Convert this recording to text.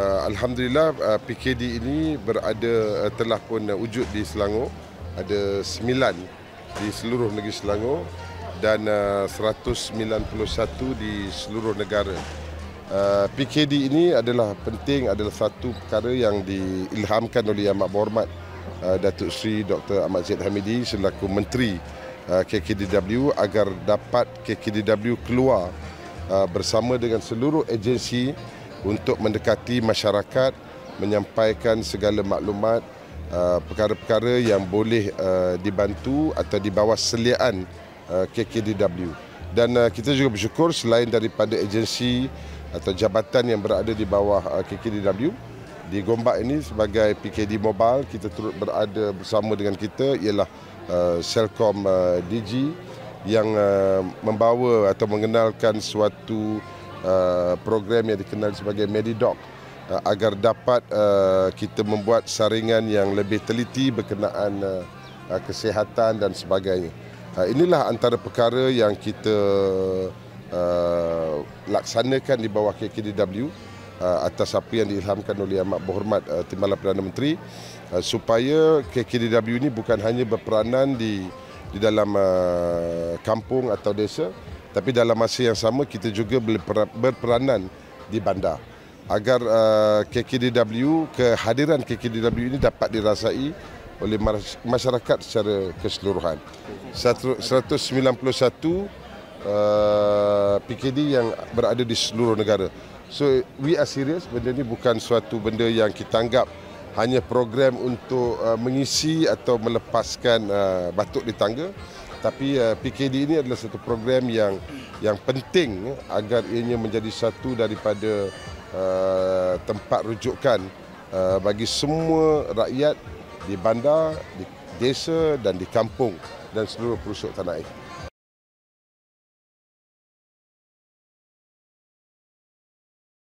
Alhamdulillah PKD ini telah pun wujud di Selangor. Ada 9 di seluruh negeri Selangor dan 191 di seluruh negara. PKD ini adalah satu perkara yang diilhamkan oleh Yang Amat Berhormat Datuk Seri Dr. Ahmad Zahid Hamidi selaku Menteri KKDW agar dapat KKDW keluar bersama dengan seluruh agensi untuk mendekati masyarakat, menyampaikan segala maklumat, perkara-perkara yang boleh dibantu atau di bawah seliaan KKDW. Dan kita juga bersyukur selain daripada agensi atau jabatan yang berada di bawah KKDW, di Gombak ini sebagai PKD Mobile, kita turut berada bersama dengan kita ialah Celcom DG yang membawa atau mengenalkan suatu program yang dikenal sebagai Medidoc agar dapat kita membuat saringan yang lebih teliti berkenaan kesihatan dan sebagainya. Inilah antara perkara yang kita laksanakan di bawah KKDW atas apa yang diilhamkan oleh Yang Amat Berhormat Timbalan Perdana Menteri, supaya KKDW ini bukan hanya berperanan di dalam kampung atau desa, tapi dalam masa yang sama kita juga berperanan di bandar agar kehadiran KKDW ini dapat dirasai oleh masyarakat secara keseluruhan. 191 PKD yang berada di seluruh negara. So we are serious, benda ini bukan suatu benda yang kita anggap hanya program untuk mengisi atau melepaskan batuk di tangga. Tapi PKD ini adalah satu program yang penting agar ianya menjadi satu daripada tempat rujukan bagi semua rakyat di bandar, di desa dan di kampung dan seluruh pelosok tanah air.